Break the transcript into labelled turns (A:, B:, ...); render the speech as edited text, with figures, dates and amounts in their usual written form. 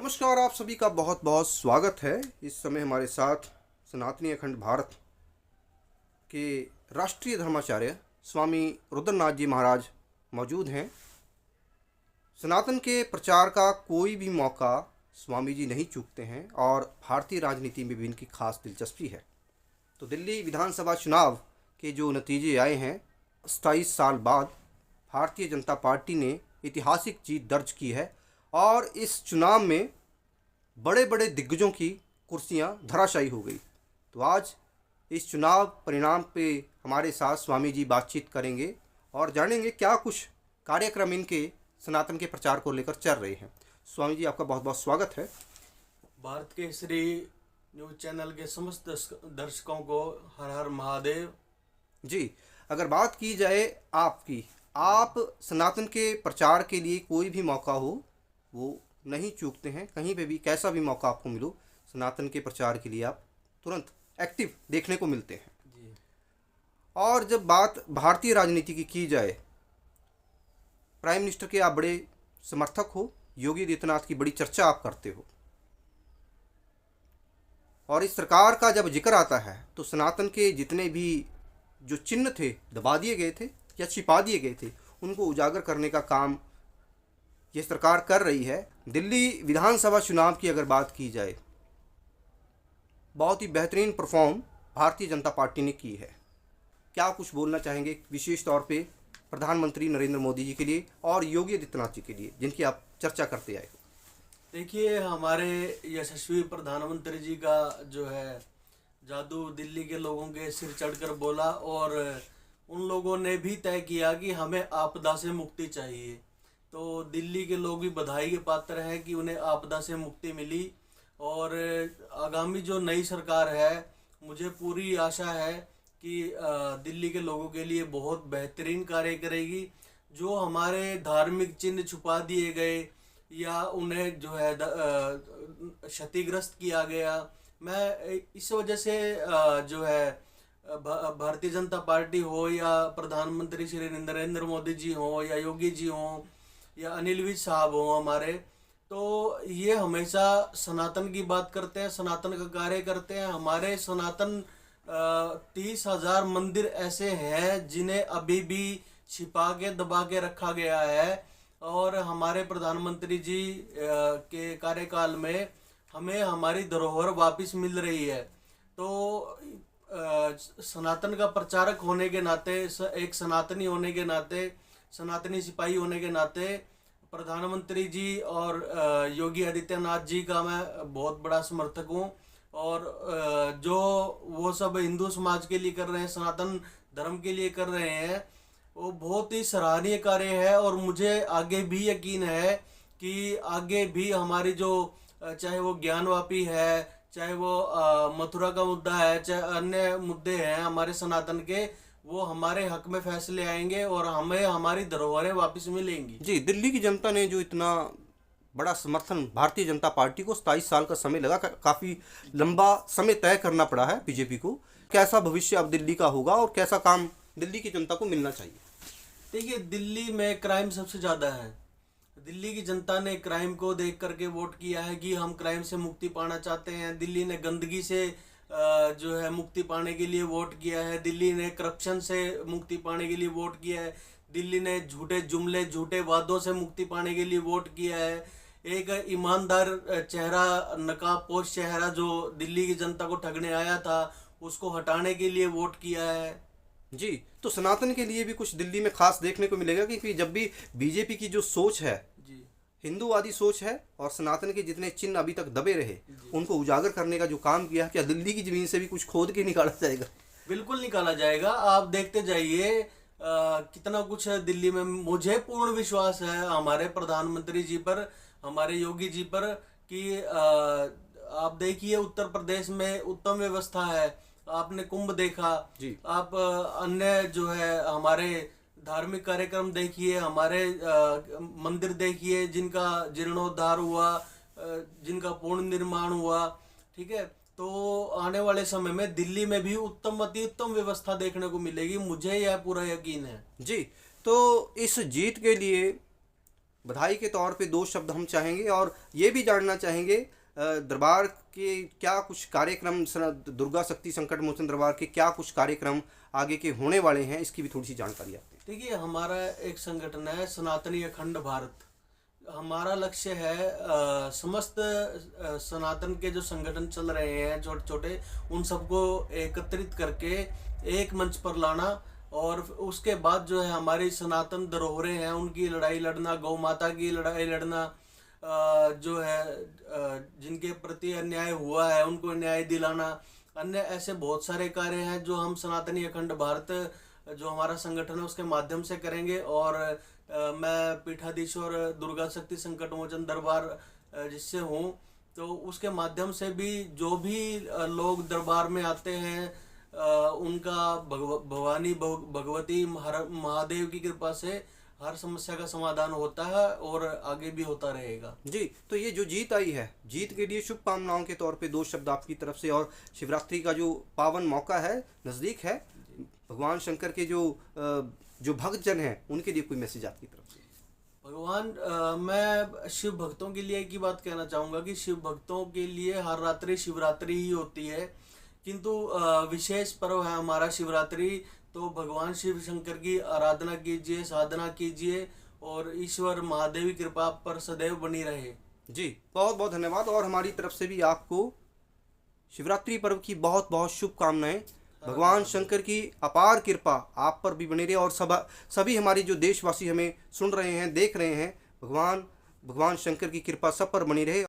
A: नमस्कार, आप सभी का बहुत बहुत स्वागत है। इस समय हमारे साथ सनातनी अखंड भारत के राष्ट्रीय धर्माचार्य स्वामी रुद्रनाथ जी महाराज मौजूद हैं। सनातन के प्रचार का कोई भी मौका स्वामी जी नहीं चूकते हैं और भारतीय राजनीति में भी इनकी खास दिलचस्पी है। तो दिल्ली विधानसभा चुनाव के जो नतीजे आए हैं, 27 साल बाद भारतीय जनता पार्टी ने ऐतिहासिक जीत दर्ज की है और इस चुनाव में बड़े बड़े दिग्गजों की कुर्सियां धराशायी हो गई। तो आज इस चुनाव परिणाम पे हमारे साथ स्वामी जी बातचीत करेंगे और जानेंगे क्या कुछ कार्यक्रम इनके सनातन के प्रचार को लेकर चल रहे हैं। स्वामी जी, आपका बहुत बहुत स्वागत है।
B: भारत केसरी न्यूज चैनल के समस्त दर्शकों को हर हर महादेव
A: जी। अगर बात की जाए आपकी, आप सनातन के प्रचार के लिए कोई भी मौका हो वो नहीं चूकते हैं। कहीं पे भी कैसा भी मौका आपको मिलो, सनातन के प्रचार के लिए आप तुरंत एक्टिव देखने को मिलते हैं
B: जी।
A: और जब बात भारतीय राजनीति की जाए, प्राइम मिनिस्टर के आप बड़े समर्थक हो, योगी आदित्यनाथ की बड़ी चर्चा आप करते हो और इस सरकार का जब जिक्र आता है तो सनातन के जितने भी जो चिन्ह थे दबा दिए गए थे या छिपा दिए गए थे, उनको उजागर करने का काम ये सरकार कर रही है। दिल्ली विधानसभा चुनाव की अगर बात की जाए, बहुत ही बेहतरीन परफॉर्म भारतीय जनता पार्टी ने की है। क्या कुछ बोलना चाहेंगे विशेष तौर पे प्रधानमंत्री नरेंद्र मोदी जी के लिए और योगी आदित्यनाथ जी के लिए, जिनकी आप चर्चा करते आए हो?
B: देखिए, हमारे यशस्वी प्रधानमंत्री जी का जो है जादू दिल्ली के लोगों के सिर चढ़कर बोला और उन लोगों ने भी तय किया कि हमें आपदा से मुक्ति चाहिए। तो दिल्ली के लोग भी बधाई के पात्र हैं कि उन्हें आपदा से मुक्ति मिली और आगामी जो नई सरकार है, मुझे पूरी आशा है कि दिल्ली के लोगों के लिए बहुत बेहतरीन कार्य करेगी। जो हमारे धार्मिक चिन्ह छुपा दिए गए या उन्हें जो है क्षतिग्रस्त किया गया, मैं इस वजह से जो है भारतीय जनता पार्टी हो या प्रधानमंत्री श्री नरेंद्र मोदी जी हो या योगी जी हो या अनिल विज साहब हो हमारे, तो ये हमेशा सनातन की बात करते हैं, सनातन का कार्य करते हैं। हमारे सनातन 30,000 मंदिर ऐसे हैं जिन्हें अभी भी छिपा के दबा के रखा गया है और हमारे प्रधानमंत्री जी के कार्यकाल में हमें हमारी धरोहर वापस मिल रही है। तो सनातन का प्रचारक होने के नाते, एक सनातनी होने के नाते, सनातनी सिपाही होने के नाते प्रधानमंत्री जी और योगी आदित्यनाथ जी का मैं बहुत बड़ा समर्थक हूँ और जो वो सब हिंदू समाज के लिए कर रहे हैं, सनातन धर्म के लिए कर रहे हैं, वो बहुत ही सराहनीय कार्य है। और मुझे आगे भी यकीन है कि आगे भी हमारी जो चाहे वो ज्ञानवापी है, चाहे वो मथुरा का मुद्दा है, चाहे अन्य मुद्दे हैं हमारे सनातन के, वो हमारे हक में फैसले आएंगे और हमें हमारी धरोहरें वापस मिलेंगी।
A: जी, दिल्ली की जनता ने जो इतना बड़ा समर्थन भारतीय जनता पार्टी को 27 साल का समय लगा, काफ़ी लंबा समय तय करना पड़ा है बीजेपी को। कैसा भविष्य अब दिल्ली का होगा और कैसा काम दिल्ली की जनता को मिलना चाहिए?
B: देखिए, दिल्ली में क्राइम सबसे ज़्यादा है। दिल्ली की जनता ने क्राइम को देख करके वोट किया है कि हम क्राइम से मुक्ति पाना चाहते हैं। दिल्ली ने गंदगी से जो है मुक्ति पाने के लिए वोट किया है। दिल्ली ने करप्शन से मुक्ति पाने के लिए वोट किया है। दिल्ली ने झूठे जुमले, झूठे वादों से मुक्ति पाने के लिए वोट किया है। एक ईमानदार चेहरा, नकाबपोश चेहरा जो दिल्ली की जनता को ठगने आया था, उसको हटाने के लिए वोट किया है।
A: जी, तो सनातन के लिए भी कुछ दिल्ली में खास देखने को मिलेगा, क्योंकि जब भी बीजेपी की जो सोच है,
B: जी,
A: हिंदूवादी सोच है और सनातन के जितने चिन्ह अभी तक दबे रहे उनको उजागर करने का जो काम किया, क्या दिल्ली की जमीन से भी कुछ खोद के निकाला जाएगा?
B: बिल्कुल निकाला जाएगा। आप देखते जाइए कितना कुछ है दिल्ली में। मुझे पूर्ण विश्वास है हमारे प्रधानमंत्री जी पर, हमारे योगी जी पर कि आप देखिए उत्तर प्रदेश में उत्तम व्यवस्था है। आपने कुंभ देखा
A: जी।
B: आप अन्य जो है हमारे धार्मिक कार्यक्रम देखिए, हमारे मंदिर देखिए जिनका जीर्णोद्धार हुआ, जिनका पूर्ण निर्माण हुआ। ठीक है, तो आने वाले समय में दिल्ली में भी उत्तम अति उत्तम व्यवस्था देखने को मिलेगी, मुझे यह पूरा यकीन है।
A: जी, तो इस जीत के लिए बधाई के तौर पे 2 शब्द हम चाहेंगे और ये भी जानना चाहेंगे दरबार के क्या कुछ कार्यक्रम, दुर्गा शक्ति संकट मोचन दरबार के क्या कुछ कार्यक्रम आगे के होने वाले हैं, इसकी भी थोड़ी सी जानकारी आपको।
B: देखिए, हमारा एक संगठन है सनातनी अखंड भारत। हमारा लक्ष्य है समस्त सनातन के जो संगठन चल रहे हैं छोटे छोटे, उन सबको एकत्रित करके एक मंच पर लाना, और उसके बाद जो है हमारी सनातन धरोहरें हैं उनकी लड़ाई लड़ना, गौ माता की लड़ाई लड़ना, जो है जिनके प्रति अन्याय हुआ है उनको न्याय दिलाना, अन्य ऐसे बहुत सारे कार्य हैं जो हम सनातनी अखंड भारत जो हमारा संगठन है उसके माध्यम से करेंगे। और मैं पीठाधीश्वर दुर्गा शक्ति संकट मोचन दरबार जिससे हूँ, तो उसके माध्यम से भी जो भी लोग दरबार में आते हैं उनका भवानी भगवती महादेव की कृपा से हर समस्या का समाधान होता है और आगे भी होता रहेगा।
A: जी, तो ये जो जीत आई है, जीत के लिए शुभकामनाओं के तौर पे 2 शब्द आपकी तरफ से, और शिवरात्रि का जो पावन मौका है नज़दीक है, भगवान शंकर के जो भक्तजन हैं उनके लिए कोई मैसेज आपकी तरफ से।
B: मैं शिव भक्तों के लिए एक ही बात कहना चाहूँगा कि शिव भक्तों के लिए हर रात्रि शिवरात्रि ही होती है, किंतु विशेष पर्व है हमारा शिवरात्रि। तो भगवान शिव शंकर की आराधना कीजिए, साधना कीजिए, और ईश्वर महादेव की कृपा पर सदैव बनी रहे।
A: जी, बहुत बहुत धन्यवाद, और हमारी तरफ से भी आपको शिवरात्रि पर्व की बहुत बहुत शुभकामनाएं। भगवान शंकर की अपार कृपा आप पर भी बनी रहे, और सभी हमारे जो देशवासी हमें सुन रहे हैं, देख रहे हैं, भगवान शंकर की कृपा सब पर बनी रहे।